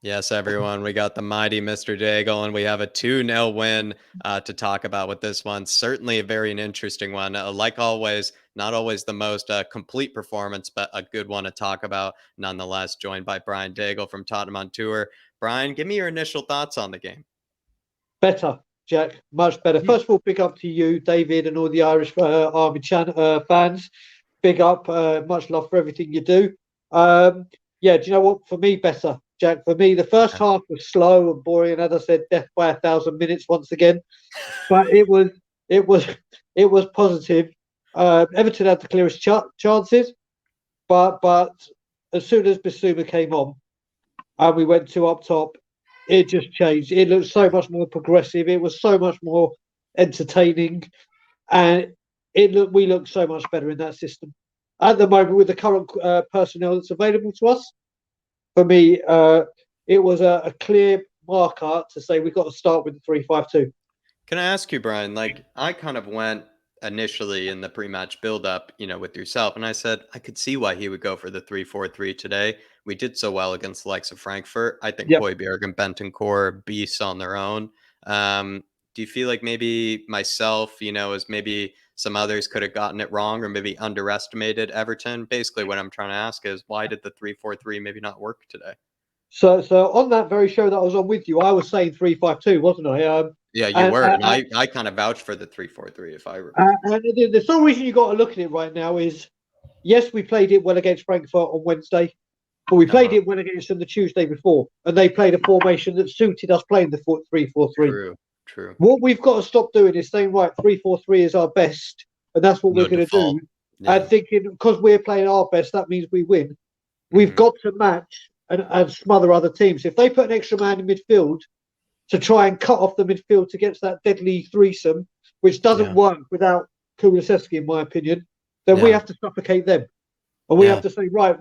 Yes, everyone. We got the mighty Mr. Daigle, and we have a 2-0 win to talk about with this one. Certainly a very interesting one. Like always, not always the most complete performance, but a good one to talk about nonetheless. Joined by Brian Daigle from Tottenham on Tour. Brian, give me your initial thoughts on the game. Better, Jack, much better. Hmm. First of all, big up to you, David, and all the Irish Army fans. Big up, much love for everything you do. Yeah, do you know what? For me, better, Jack. For me, the first Yeah. half was slow and boring, and as I said, death by 1,000 minutes once again. But it was, it was positive. Everton had the clearest chances, but as soon as Bissouma came on and we went two up top, it just changed. It looked so much more progressive. It was so much more entertaining, and we look so much better in that system at the moment with the current personnel that's available to us. For me, it was a clear marker to say we've got to start with the 3-5-2. Can I ask you, Brian? Like, I kind of went initially in the pre-match build-up, with yourself, and I said I could see why he would go for the 3-4-3 today. We did so well against the likes of Frankfurt. I think Yep. Højbjerg and Bentancur are beasts on their own. Do you feel like maybe myself, as maybe some others could have gotten it wrong or maybe underestimated Everton? Basically, what I'm trying to ask is why did the 3-4-3 maybe not work today? So on that very show that I was on with you, I was saying 3-5-2, wasn't I? Yeah, you And, were, uh, and I kind of vouched for the 3-4-3 if I and recall. the sole reason you got to look at it right now is yes, we played it well against Frankfurt on Wednesday, but we played Uh-huh. it well against them the Tuesday before, and they played a formation that suited us playing the 3-4-3. True, true. What we've got to stop doing is saying, right, 3-4-3 is our best, and that's what we're No going to do. default. And Yeah. thinking, because we're playing our best, that means we win. We've Mhm. got to match and smother other teams. If they put an extra man in midfield to try and cut off the midfield to get to that deadly threesome, which doesn't Yeah. work without Kulusevski, in my opinion, then we Yeah. have to suffocate them. And we have Yeah. to say, right,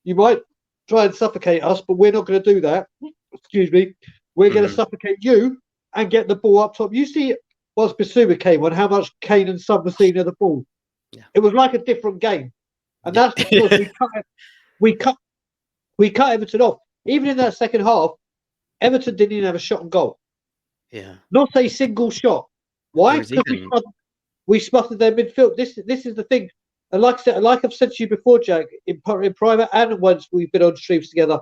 you might try and suffocate us, but we're not going to do that. Excuse me. We're going to Mhm. suffocate you and get the ball up top. You see, once Bissouma came on, how much Kane and Son were seeing of the ball. Yeah. It was like a different game, and Yeah. that's because we cut we cut Everton off. Even in that second half, Everton didn't even have a shot on goal. Yeah. Not a single shot. There Why? was Because even we spotted their midfield. This is the thing. And like I said, like I've said to you before, Jack, in private and once we've been on streams together,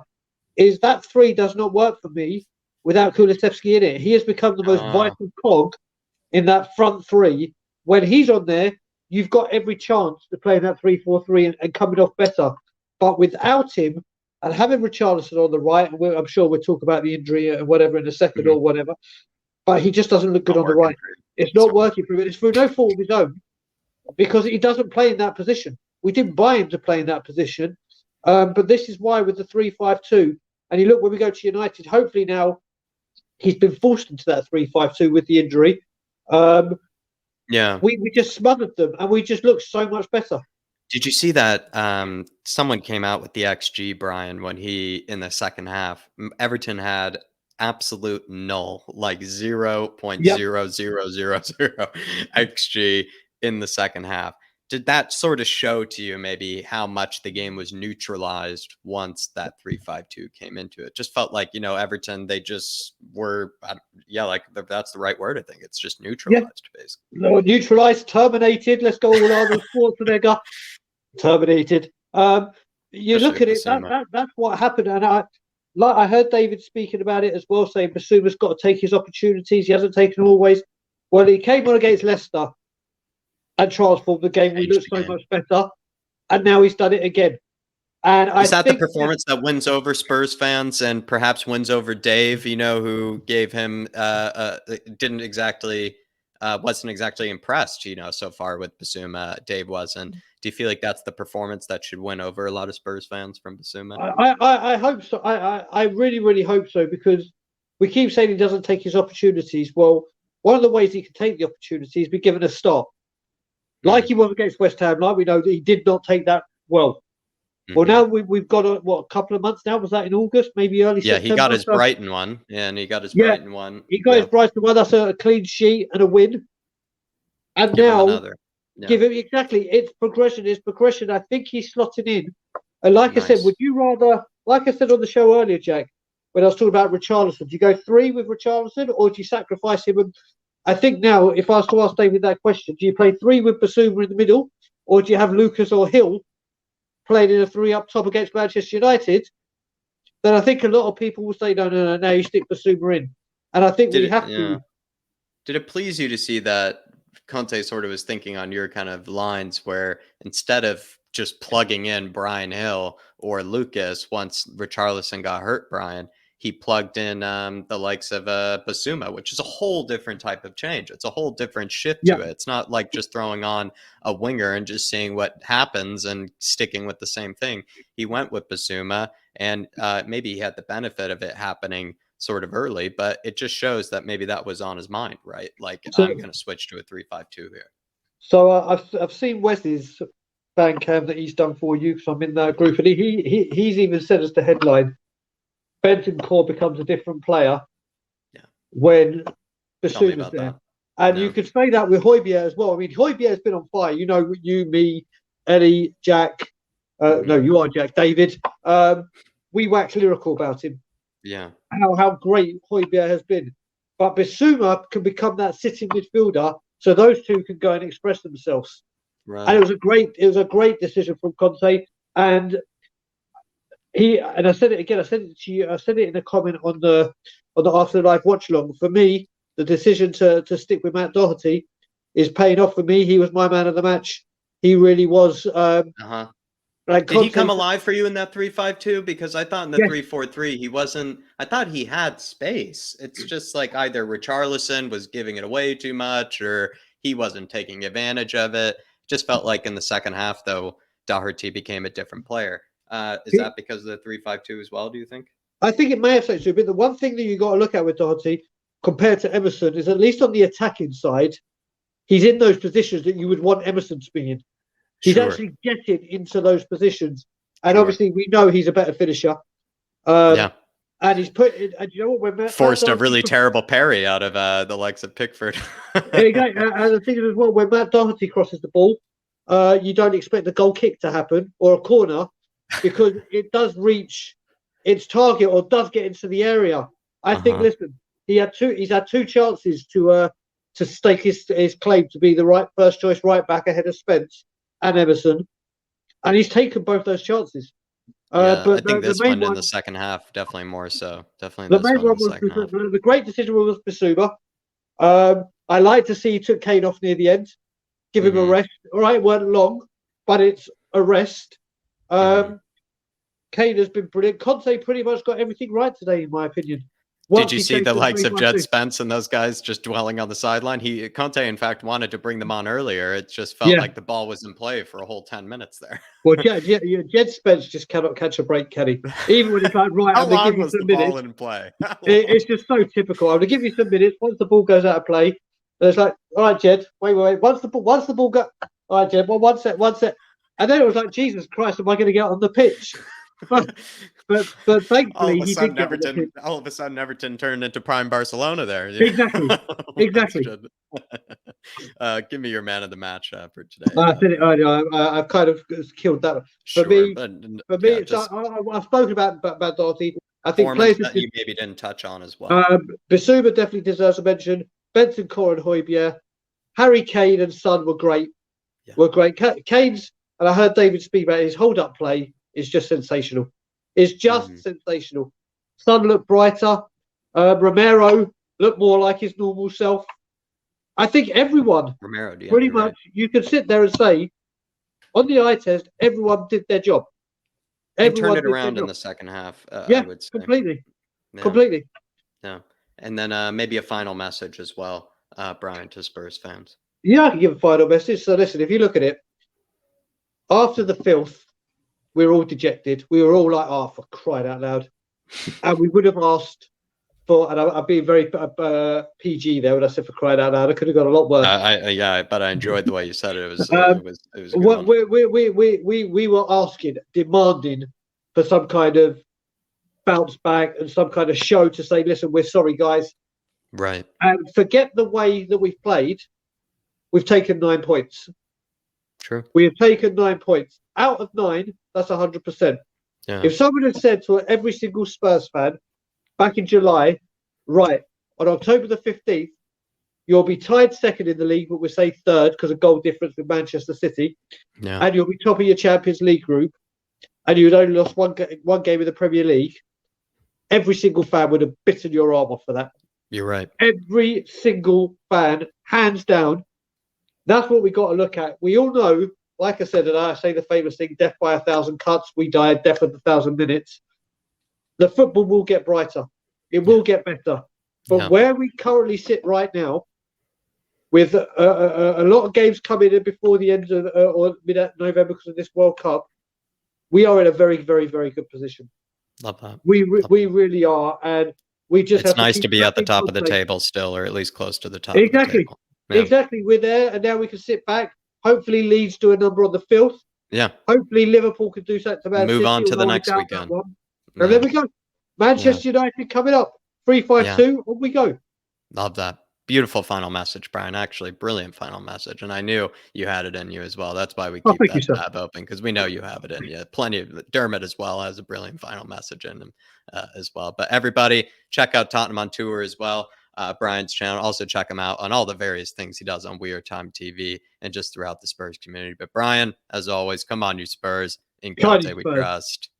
is that three does not work for me without Kulusevski in it. He has become the most uh vital cog in that front three. When he's on there, you've got every chance to play in that 3-4-3 and coming off better. But without him and having Richarlison on the right, and I'm sure we'll talk about the injury and whatever in a second mhm. or whatever, but he just doesn't look good Not on the working right. for you. It's It's not not working working. for him. It's through no fault of his own because he doesn't play in that position. We didn't buy him to play in that position. But this is why with the 3-5-2, and you look when we go to United, hopefully now he's been forced into that 3-5-2 with the injury. Um, Yeah. we just smothered them and we just looked so much better. Did you see that someone came out with the XG, Brian, when he in the second half, Everton had absolute null, like Yep. 0.0000 XG in the second half. Did that sort of show to you maybe how much the game was neutralized once that 3-5-2 came into it? Just felt like, Everton, they just were, yeah, like that's the right word. I think it's just Yeah. neutralized, basically. No, neutralized, terminated. Let's go all Arnold Schwarzenegger. Terminated. You Especially look with at it. Basuma. That's what happened, and I heard David speaking about it as well, saying Basuma's got to take his opportunities. He hasn't taken them always. Well, he came on against Leicester and transformed the game. We Changed looked the so game. much better, and now he's done it again. And I Is that the think that, performance that wins over Spurs fans and perhaps wins over Dave, who gave him didn't exactly wasn't exactly impressed, so far with Basuma. Dave wasn't. Do you feel like that's the performance that should win over a lot of Spurs fans from Basuma? I hope so. I really, really hope so because we keep saying he doesn't take his opportunities. Well, one of the ways he can take the opportunity is be given a start, like Mm, he was against West Ham. Like we know that he did not take that well. Well, hmm. now we've got a couple of months now. Was that in August? Maybe early Yeah, he got September. his So Brighton one, and he got his yeah, Brighton one. he got his Yeah, Brighton one. That's a clean sheet and a win. And give him now another. Yeah, give him exactly. It's progression. It's progression. I think he's slotting in. And like I said, nice. like I said on the show earlier, Jack, when I was talking about Richarlison, do you go 3 with Richarlison or do you sacrifice him? And I think now, if I was to ask David that question, do you play 3 with Bissouma in the middle, or do you have Lucas or Hill playing in a 3 up top against Manchester United? Then I think a lot of people will say, no, you stick Bissouma in. And I think we have to. Did it please you to see that Conte sort of was thinking on your kind of lines where instead of just plugging in Brian Hill or Lucas once Richarlison got hurt, Brian, he plugged in the likes of Bissouma, which is a whole different type of change. It's a whole different shift to it. It's not like just throwing on a winger and just seeing what happens and sticking with the same thing. He went with Bissouma, and maybe he had the benefit of it happening sort of early, but it just shows that maybe that was on his mind, right? Like, I'm going to switch to a 3-5-2 here. So I've seen Wesley's fan cam that he's done for you, because I'm in that group, and he's even said as the headline, Bentancur becomes a different player when Bissouma's there. And you could say that with Højbjerg as well. I mean, Højbjerg's been on fire. You know, you, me, Eddie, Jack. No, you are Jack. David. We wax lyrical about him. Yeah. How great Højbjerg has been. But Bissouma can become that sitting midfielder, so those two can go and express themselves. Right. And it was a great decision from Conte. And I said it again. I said it to you. I said it in a comment on the After the Live watch along. For me, the decision to stick with Matt Doherty is paying off for me. He was my man of the match. He really was. Did he come alive for you in that 3-5-2? Because I thought in the 3-4-3 he wasn't. I thought he had space. It's just like either Richarlison was giving it away too much, or he wasn't taking advantage of it. Just felt like in the second half, though, Doherty became a different player. Is that because of the 3-5-2 as well, do you think? I think it may have something to do, but the one thing that you got to look at with Doherty compared to Emerson is, at least on the attacking side, he's in those positions that you would want Emerson to be in. He's actually getting into those positions. And obviously we know he's a better finisher. And he's put in, and you know what, when forced a really terrible parry out of the likes of Pickford. Exactly. And the thing is as well, when Matt Doherty crosses the ball, you don't expect the goal kick to happen or a corner, because it does reach its target or does get into the area. I think, listen, he's had 2 chances to stake his claim to be the first choice right back ahead of Spence and Emerson, and he's taken both those chances. But I think this one in the second half, definitely more so. Definitely the main one was the great decision was Bissouma. I like to see he took Kane off near the end, give him a rest. All right, it weren't long, but it's a rest. Kane has been brilliant. Conte pretty much got everything right today, in my opinion. Did you see the likes of Jed Spence and those guys just dwelling on the sideline? Conte, in fact, wanted to bring them on earlier. It just felt like the ball was in play for a whole 10 minutes there. Well, Jed Spence just cannot catch a break, can he? Even when it's like, right, how long was the ball in play? It's just so typical. I'm going to give you some minutes. Once the ball goes out of play, it's like, all right, Jed, wait. Once the ball goes, all right, Jed, well, one set. And then it was like, Jesus Christ, am I going to get on the pitch? But thankfully, he did get on the pitch. All of a sudden, Everton turned into prime Barcelona there. Exactly. Give me your man of the match for today. I said it earlier. I've kind of killed that. For me, I've spoken about Doherty. I think players that you maybe didn't touch on as well. Bissouma definitely deserves a mention. Bentancur and Højbjerg, Harry Kane and Son were great. Kane's, and I heard David speak about his hold-up play, is just sensational. It's just sensational. Son looked brighter. Romero looked more like his normal self. I think everyone, pretty much, you could sit there and say, on the eye test, everyone did their job. Everyone turned it around in the second half, I would say. Completely. Yeah. And then maybe a final message as well, Brian, to Spurs fans. Yeah, I can give a final message. So listen, if you look at it, after the filth, we were all dejected. We were all like, for crying out loud. And we would have asked for, and I'm being very PG there when I said for crying out loud. I could have got a lot worse. But I enjoyed the way you said it. It was we were asking, demanding for some kind of bounce back and some kind of show to say, listen, we're sorry, guys. Right. And forget the way that we've played. We've taken 9 points. True. We have taken 9 points. Out of 9, that's 100%. Yeah. If someone had said to every single Spurs fan back in July, right, on October the 15th, you'll be tied second in the league, but we'll say third because of goal difference with Manchester City, Yeah. and you'll be top of your Champions League group, and you'd only lost one game in the Premier League, every single fan would have bitten your arm off for that. You're right. Every single fan, hands down. That's what we got to look at. We all know, like I said, and I say the famous thing, death by 1,000 cuts, we died, death of 1,000 minutes. The football will get brighter. It will get better. But where we currently sit right now, with a lot of games coming in before the end of or mid-November because of this World Cup, we are in a very, very, very good position. Love that. We really are, and we just it's have nice to, to be at the top of the table still, or at least close to the top of the table. Yeah. Exactly. We're there, and now we can sit back. Hopefully, Leeds do a number on the filth. Yeah. Hopefully, Liverpool can do something to Man Move City. on to the next weekend. And there we go. Manchester United coming up. 3-5-2. On we go. Love that. Beautiful final message, Brian. Actually, brilliant final message. And I knew you had it in you as well. That's why we keep that tab open, because we know you have it in you. Plenty of Dermot as well has a brilliant final message in him as well. But everybody, check out Tottenham on Tour as well. Brian's channel. Also check him out on all the various things he does on We Are Time TV and just throughout the Spurs community. But Brian, as always, come on, you Spurs. In God we trust.